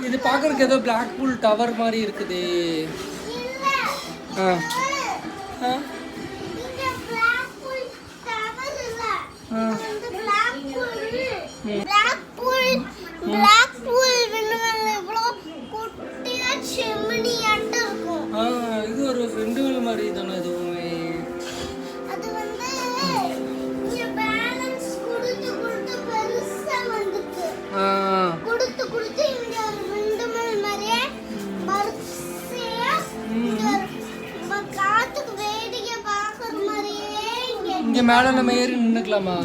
இது பார்க்கறதுக்கு ஏதோ பிளாக் புல் டவர் மாதிரி இருக்குது. இது ஒரு ரெண்டுகள் மாதிரி தானே அதுவுமே. அது வந்து இங்க பேலன்ஸ் கொடுத்து பெருசா வந்துச்சு. கொடுத்து இங்க ரெண்டுகள் மாதிரியே வரிசையா காத்துக்கு வேடிக்கை பார்க்குற மாதிரியே இங்க மேல நம்ம ஏறி நின்னுக்கலாமா?